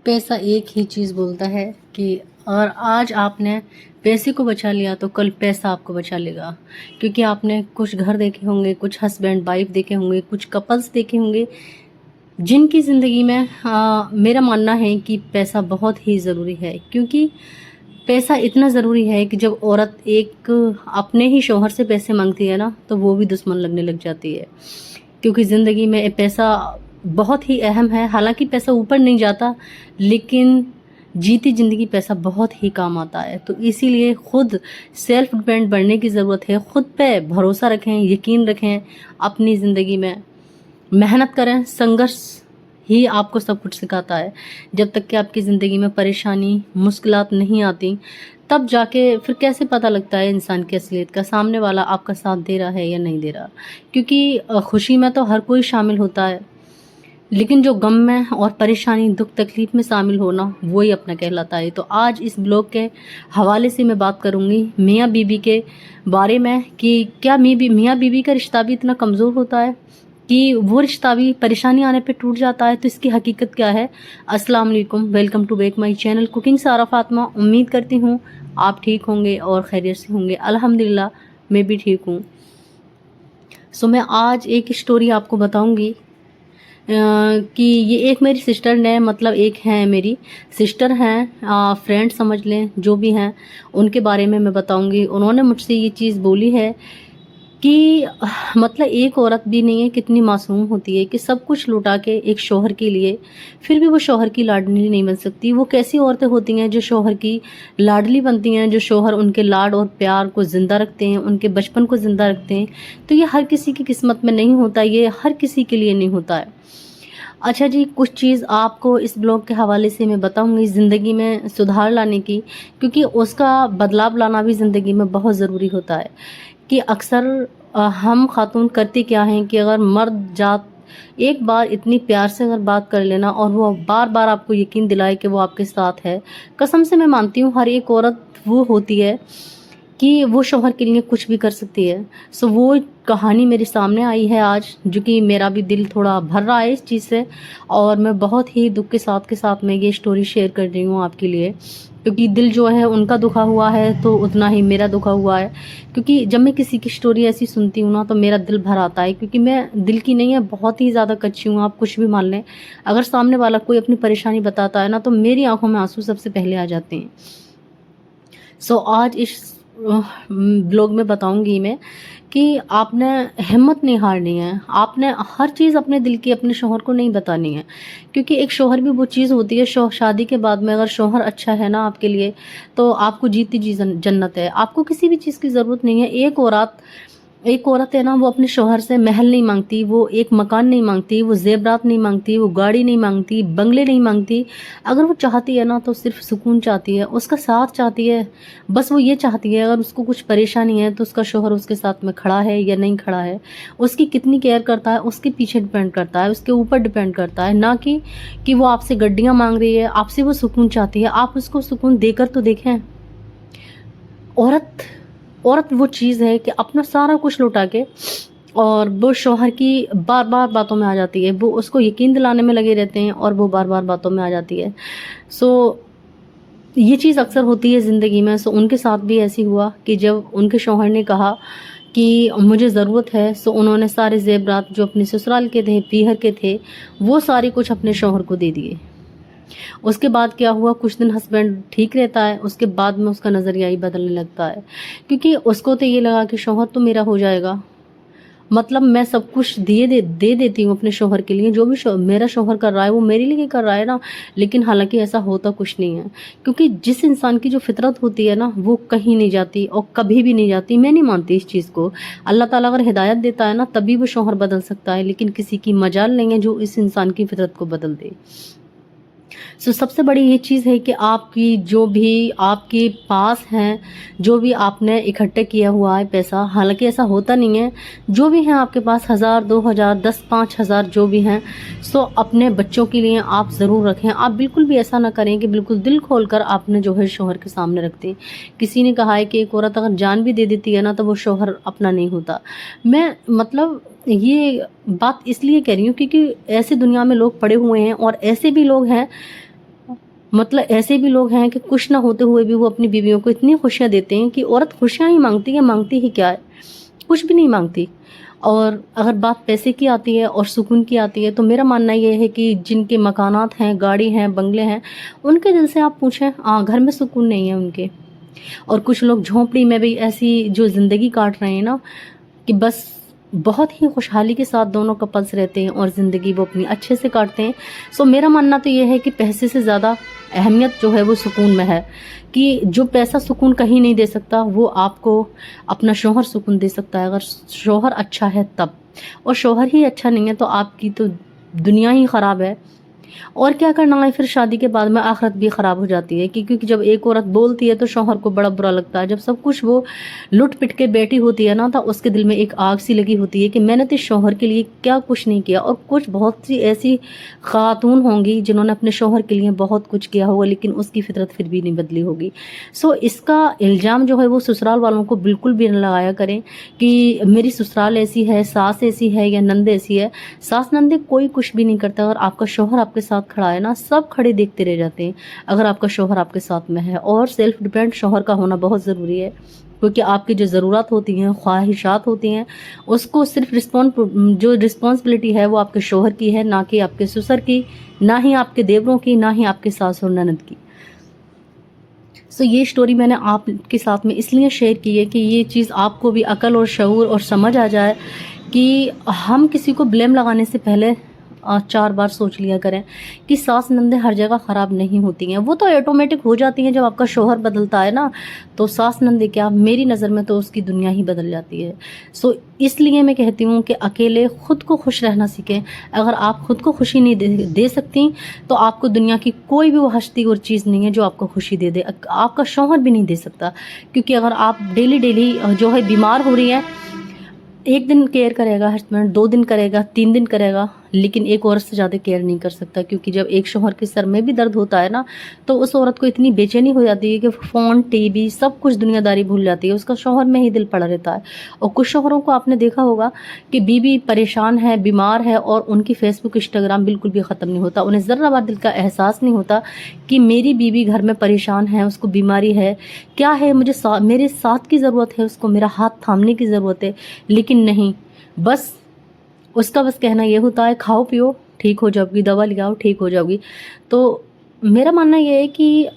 پیسہ ایک ہی چیز بولتا ہے کہ اگر آج آپ نے پیسے کو بچا لیا تو کل پیسہ آپ کو بچا لے گا، کیونکہ آپ نے کچھ گھر دیکھے ہوں گے، کچھ ہسبینڈ وائف دیکھے ہوں گے، کچھ کپلز دیکھے ہوں گے جن کی زندگی میں میرا ماننا ہے کہ پیسہ بہت ہی ضروری ہے، کیونکہ پیسہ اتنا ضروری ہے کہ جب عورت ایک اپنے ہی شوہر سے پیسے مانگتی ہے نا تو وہ بھی دشمن لگنے لگ جاتی ہے، کیونکہ زندگی میں پیسہ بہت ہی اہم ہے۔ حالانکہ پیسہ اوپر نہیں جاتا، لیکن جیتی زندگی پیسہ بہت ہی کام آتا ہے۔ تو اسی لیے خود سیلف ڈیپینڈ بننے کی ضرورت ہے، خود پہ بھروسہ رکھیں، یقین رکھیں، اپنی زندگی میں محنت کریں۔ سنگھرش ہی آپ کو سب کچھ سکھاتا ہے۔ جب تک کہ آپ کی زندگی میں پریشانی مشکلات نہیں آتی تب جا کے پھر کیسے پتہ لگتا ہے انسان کی اصلیت کا، سامنے والا آپ کا ساتھ دے رہا ہے یا نہیں دے رہا۔ کیونکہ خوشی میں تو ہر کوئی شامل ہوتا ہے، لیکن جو غم میں اور پریشانی دکھ تکلیف میں شامل ہونا وہی اپنا کہلاتا ہے۔ تو آج اس بلاگ کے حوالے سے میں بات کروں گی میاں بیوی کے بارے میں کہ کیا میاں بیوی کا رشتہ بھی اتنا کمزور ہوتا ہے کہ وہ رشتہ بھی پریشانی آنے پہ ٹوٹ جاتا ہے۔ تو اس کی حقیقت کیا ہے؟ السلام علیکم، welcome to back my channel cooking Sara Fatima. امید کرتی ہوں آپ ٹھیک ہوں گے اور خیریت سے ہوں گے۔ الحمدللہ میں بھی ٹھیک ہوں۔ میں آج ایک اسٹوری آپ کو بتاؤں گی کہ یہ ایک میری سسٹر نے، مطلب ایک ہیں میری سسٹر ہیں، فرینڈ سمجھ لیں، جو بھی ہیں ان کے بارے میں بتاؤں گی۔ انہوں نے مجھ سے یہ چیز بولی ہے کہ مطلب ایک عورت بھی نہیں ہے کتنی معصوم ہوتی ہے کہ سب کچھ لوٹا کے ایک شوہر کے لیے پھر بھی وہ شوہر کی لاڈلی نہیں بن سکتی۔ وہ کیسی عورتیں ہوتی ہیں جو شوہر کی لاڈلی بنتی ہیں، جو شوہر ان کے لاڈ اور پیار کو زندہ رکھتے ہیں، ان کے بچپن کو زندہ رکھتے ہیں۔ تو یہ ہر کسی کی قسمت میں نہیں ہوتا، یہ ہر کسی کے لیے نہیں ہوتا ہے۔ اچھا جی، کچھ چیز آپ کو اس بلاگ کے حوالے سے میں بتاؤں گی زندگی میں سدھار لانے کی، کیونکہ اس کا بدلاؤ لانا بھی زندگی میں بہت ضروری ہوتا ہے۔ کہ اکثر ہم خاتون کرتی کیا ہیں کہ اگر مرد جات ایک بار اتنی پیار سے اگر بات کر لینا اور وہ بار بار آپ کو یقین دلائے کہ وہ آپ کے ساتھ ہے، قسم سے میں مانتی ہوں ہر ایک عورت وہ ہوتی ہے کہ وہ شوہر کے لیے کچھ بھی کر سکتی ہے۔ وہ کہانی میرے سامنے آئی ہے آج، جو کہ میرا بھی دل تھوڑا بھر رہا ہے اس چیز سے، اور میں بہت ہی دکھ کے ساتھ میں یہ اسٹوری شیئر کر رہی ہوں آپ کے لیے، کیونکہ دل جو ہے ان کا دکھا ہوا ہے تو اتنا ہی میرا دکھا ہوا ہے۔ کیونکہ جب میں کسی کی اسٹوری ایسی سنتی ہوں نا تو میرا دل بھر آتا ہے، کیونکہ میں دل کی نہیں ہے، بہت ہی زیادہ کچی ہوں، آپ کچھ بھی مان لیں۔ اگر سامنے والا کوئی اپنی پریشانی بتاتا ہے نا تو میری آنکھوں میں آنسو سب سے پہلے آ جاتے ہیں۔ آج اس بلاگ میں بتاؤں گی میں کہ آپ نے ہمت نہیں ہارنی ہے، آپ نے ہر چیز اپنے دل کی اپنے شوہر کو نہیں بتانی ہے، کیونکہ ایک شوہر بھی وہ چیز ہوتی ہے، شادی کے بعد میں اگر شوہر اچھا ہے نا آپ کے لیے تو آپ کو جیتی جی جنت ہے، آپ کو کسی بھی چیز کی ضرورت نہیں ہے۔ ایک عورت ہے نا، وہ اپنے شوہر سے محل نہیں مانگتی، وہ ایک مکان نہیں مانگتی، وہ زیورات نہیں مانگتی، وہ گاڑی نہیں مانگتی، بنگلے نہیں مانگتی۔ اگر وہ چاہتی ہے نا تو صرف سکون چاہتی ہے، اس کا ساتھ چاہتی ہے، بس وہ یہ چاہتی ہے اگر اس کو کچھ پریشانی ہے تو اس کا شوہر اس کے ساتھ میں کھڑا ہے یا نہیں کھڑا ہے، اس کی کتنی کیئر کرتا ہے اس کے پیچھے ڈیپینڈ کرتا ہے، اس کے اوپر ڈیپینڈ کرتا ہے، نہ کہ وہ آپ سے گڈیاں مانگ رہی ہے، آپ سے وہ سکون چاہتی ہے۔ آپ اس کو سکون دے کر تو دیکھیں۔ عورت وہ چیز ہے کہ اپنا سارا کچھ لوٹا کے اور وہ شوہر کی بار بار باتوں میں آ جاتی ہے، وہ اس کو یقین دلانے میں لگے رہتے ہیں اور وہ بار بار باتوں میں آ جاتی ہے۔ یہ چیز اکثر ہوتی ہے زندگی میں۔ ان کے ساتھ بھی ایسی ہوا کہ جب ان کے شوہر نے کہا کہ مجھے ضرورت ہے، انہوں نے سارے زیورات جو اپنے سسرال کے تھے، پیہر کے تھے، وہ سارے کچھ اپنے شوہر کو دے دیے۔ اس کے بعد کیا ہوا، کچھ دن ہسبینڈ ٹھیک رہتا ہے، اس کے بعد میں اس کا نظریہ ہی بدلنے لگتا ہے، کیونکہ اس کو تو یہ لگا کہ شوہر تو میرا ہو جائے گا، مطلب میں سب کچھ دے دیتی ہوں اپنے شوہر کے لیے، جو بھی میرا شوہر کر رہا ہے وہ میرے لیے کر رہا ہے نا۔ لیکن حالانکہ ایسا ہوتا کچھ نہیں ہے، کیونکہ جس انسان کی جو فطرت ہوتی ہے نا وہ کہیں نہیں جاتی اور کبھی بھی نہیں جاتی۔ میں نہیں مانتی اس چیز کو۔ اللہ تعالیٰ اگر ہدایت دیتا ہے نا تبھی وہ شوہر بدل سکتا ہے، لیکن کسی کی مجال نہیں ہے جو اس انسان کی فطرت کو بدل دے۔ سب سے بڑی یہ چیز ہے کہ آپ کی جو بھی آپ کے پاس ہیں، جو بھی آپ نے اکٹھے کیا ہوا ہے پیسہ، حالانکہ ایسا ہوتا نہیں ہے، جو بھی ہیں آپ کے پاس 1000 2000 10 5000 جو بھی ہیں، اپنے بچوں کے لیے آپ ضرور رکھیں۔ آپ بالکل بھی ایسا نہ کریں کہ بالکل دل کھول کر آپ نے جو ہے شوہر کے سامنے رکھ دیں۔ کسی نے کہا ہے کہ ایک عورت اگر جان بھی دے دیتی ہے نا تو وہ شوہر اپنا نہیں ہوتا۔ میں مطلب یہ بات اس لیے کہہ رہی ہوں کیونکہ ایسے دنیا میں لوگ پڑے ہوئے ہیں اور ایسے بھی لوگ ہیں मतलब ऐसे भी लोग हैं कि कुछ ना होते हुए भी वो अपनी बीवियों को इतनी खुशियाँ देते हैं कि औरत खुशियाँ ही मांगती है, मांगती ही क्या है, कुछ भी नहीं मांगती। और अगर बात पैसे की आती है और सुकून की आती है, तो मेरा मानना ये है कि जिनके मकानात हैं, गाड़ी हैं, बंगले हैं, उनके दिल से आप पूछें, घर में सुकून नहीं है उनके। और कुछ लोग झोंपड़ी में भी ऐसी जो ज़िंदगी काट रहे हैं ना, कि बस बहुत ही खुशहाली के साथ दोनों कपल्स रहते हैं और ज़िंदगी वो अपनी अच्छे से काटते हैं। सो मेरा मानना तो ये है कि पैसे से ज़्यादा अहमियत जो है वो सुकून में है, कि जो पैसा सुकून कहीं नहीं दे सकता, वो आपको अपना शौहर सुकून दे सकता है, अगर शौहर अच्छा है तब। और शौहर ही अच्छा नहीं है तो आपकी तो दुनिया ही ख़राब है। और क्या करना है फिर, शादी के बाद में आखिरत भी ख़राब हो जाती है, क्योंकि जब एक औरत बोलती है तो शौहर को बड़ा बुरा लगता है। जब सब कुछ वो लुट पिट के बैठी होती है ना, तो उसके दिल में एक आग सी लगी होती है कि मैंने तो शौहर के लिए क्या कुछ नहीं किया। और कुछ बहुत सी ऐसी खातून होंगी जिन्होंने अपने शौहर के लिए बहुत कुछ किया होगा, लेकिन उसकी फितरत फिर भी नहीं बदली होगी। सो इसका इल्ज़ाम जो है वो ससुराल वालों को बिल्कुल भी न लगाया करें कि मेरी ससुराल ऐसी है, सास ऐसी है या नंद ऐसी है। सास नंदे कोई कुछ भी नहीं करता। अगर आपका शौहर आपके साथ खड़ा है ना, सब खड़े देखते रह जाते हैं अगर आपका शौहर आपके साथ में है। और सेल्फ डिपेंड शौहर का होना बहुत ज़रूरी है, क्योंकि आपकी जो ज़रूरत होती हैं, ख्वाहिशात होती हैं, उसको सिर्फ जो रिस्पॉन्सिबिलिटी है वो आपके शौहर की है, ना कि आपके ससुर की, ना ही आपके देवरों की, ना ही आपके सास और ननद की। सो ये स्टोरी मैंने आपके साथ में इसलिए शेयर की है कि ये चीज़ आपको भी अकल और शऊर और समझ आ जाए कि हम किसी को ब्लेम लगाने से पहले 4 बार सोच लिया करें कि सास नंदे हर जगह ख़राब नहीं होती हैं। वो तो ऑटोमेटिक हो जाती हैं, जब आपका शौहर बदलता है ना, तो सास नंदे क्या, मेरी नज़र में तो उसकी दुनिया ही बदल जाती है। सो इसलिए मैं कहती हूँ कि अकेले ख़ुद को खुश रहना सीखें। अगर आप ख़ुद को खुशी नहीं दे सकती, तो आपको दुनिया की कोई भी वो हस्ती और चीज़ नहीं है जो आपको खुशी दे दे। आपका शौहर भी नहीं दे सकता, क्योंकि अगर आप डेली डेली जो है बीमार हो रही हैं, एक दिन केयर करेगा हस्बैंड, 2 दिन करेगा, 3 दिन करेगा, लेकिन एक औरत से ज़्यादा केयर नहीं कर सकता। क्योंकि जब एक शौहर के सर में भी दर्द होता है ना, तो उस औरत को इतनी बेचैनी हो जाती है कि फ़ोन, टीवी, सब कुछ दुनियादारी भूल जाती है, उसका शौहर में ही दिल पड़ा रहता है। और कुछ शौहरों को आपने देखा होगा कि बीवी परेशान है, बीमार है, और उनकी फेसबुक, इंस्टाग्राम बिल्कुल भी ख़त्म नहीं होता। उन्हें ज़र्रा बार दिल का एहसास नहीं होता कि मेरी बीवी घर में परेशान है, उसको बीमारी है, क्या है, मुझे मेरे साथ की ज़रूरत है, उसको मेरा हाथ थामने की ज़रूरत है। लेकिन नहीं, बस उसका कहना ये होता है, खाओ पियो ठीक हो जाओगी, दवा लगाओ ठीक हो जाओगी। तो मेरा मानना ये है कि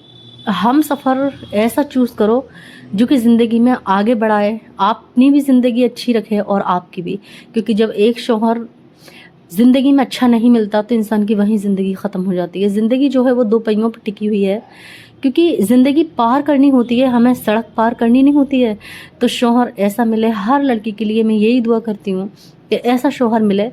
हम सफ़र ऐसा चूज़ करो जो कि ज़िंदगी में आगे बढ़ाए, अपनी भी ज़िंदगी अच्छी रखे और आपकी भी। क्योंकि जब एक शौहर ज़िंदगी में अच्छा नहीं मिलता, तो इंसान की वहीं ज़िंदगी ख़त्म हो जाती है। ज़िंदगी जो है वो 2 पहियों पर टिकी हुई है, क्योंकि ज़िंदगी पार करनी होती है, हमें सड़क पार करनी नहीं होती है। तो शौहर ऐसा मिले, हर लड़की के लिए मैं यही दुआ करती हूँ कि ऐसा शौहर मिले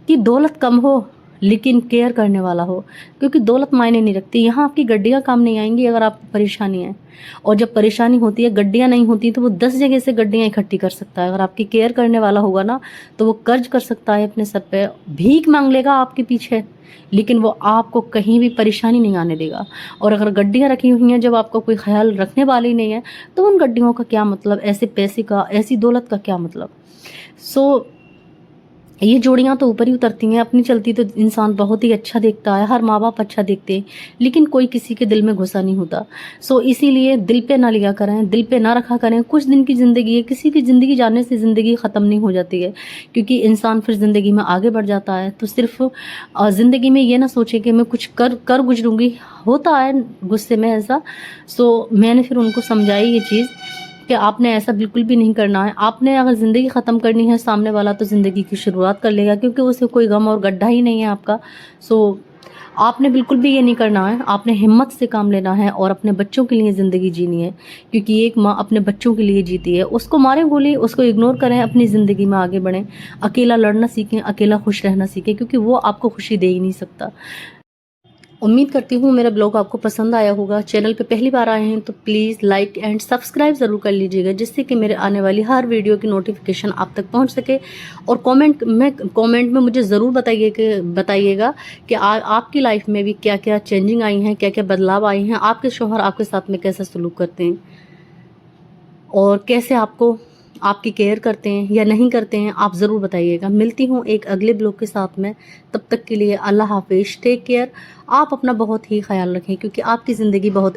कि दौलत कम हो लेकिन केयर करने वाला हो। क्योंकि दौलत मायने नहीं रखती, यहाँ आपकी गड्डियाँ काम नहीं आएंगी अगर आपको परेशानी है। और जब परेशानी होती है, गड्डियाँ नहीं होती, तो वो 10 जगह से गड्डियाँ इकट्ठी कर सकता है। अगर आपकी केयर करने वाला होगा ना, तो वो कर्ज कर सकता है अपने सर पे, भीख मांग लेगा आपके पीछे, लेकिन वो आपको कहीं भी परेशानी नहीं आने देगा। और अगर गड्डियाँ रखी हुई हैं, जब आपका कोई ख्याल रखने वाला ही नहीं है, तो उन गड्डियों का क्या मतलब, ऐसे पैसे का, ऐसी दौलत का क्या मतलब। सो ये जोड़ियाँ तो ऊपर ही उतरती हैं, अपनी चलती तो इंसान बहुत ही अच्छा देखता है, हर माँ बाप अच्छा देखते हैं, लेकिन कोई किसी के दिल में घुसा नहीं होता। सो इसीलिए दिल पे ना लिया करें, दिल पे ना रखा करें। कुछ दिन की ज़िंदगी है, किसी की ज़िंदगी जाने से ज़िंदगी ख़त्म नहीं हो जाती है, क्योंकि इंसान फिर ज़िंदगी में आगे बढ़ जाता है। तो सिर्फ ज़िंदगी में ये ना सोचे कि मैं कुछ कर गुजरूँगी, होता है गुस्से में ऐसा। सो मैंने फिर उनको समझाई ये चीज़ कि आपने ऐसा बिल्कुल भी नहीं करना है। आपने अगर ज़िंदगी ख़त्म करनी है, सामने वाला तो ज़िंदगी की शुरुआत कर लेगा, क्योंकि उसे कोई गम और गड्ढा ही नहीं है आपका। सो आपने बिल्कुल भी ये नहीं करना है, आपने हिम्मत से काम लेना है और अपने बच्चों के लिए ज़िंदगी जीनी है। क्योंकि एक माँ अपने बच्चों के लिए जीती है। उसको मारें गोली, उसको इग्नोर करें, अपनी ज़िंदगी में आगे बढ़ें, अकेला लड़ना सीखें, अकेला खुश रहना सीखें, क्योंकि वो आपको खुशी दे ही नहीं सकता। उम्मीद करती हूँ मेरा ब्लॉग आपको पसंद आया होगा। चैनल पे पहली बार आए हैं तो प्लीज़ लाइक एंड सब्सक्राइब ज़रूर कर लीजिएगा, जिससे कि मेरे आने वाली हर वीडियो की नोटिफिकेशन आप तक पहुँच सके। और कमेंट में मुझे ज़रूर बताइएगा कि आपकी लाइफ में भी क्या क्या चेंजिंग आई हैं, क्या क्या बदलाव आए हैं, आपके शौहर आपके साथ में कैसा सलूक करते हैं, और कैसे आपको آپ کی کیئر کرتے ہیں یا نہیں کرتے ہیں، آپ ضرور بتائیے گا۔ ملتی ہوں ایک اگلے بلاگ کے ساتھ میں، تب تک کے لیے اللہ حافظ، ٹیک کیئر۔ آپ اپنا بہت ہی خیال رکھیں کیونکہ آپ کی زندگی بہت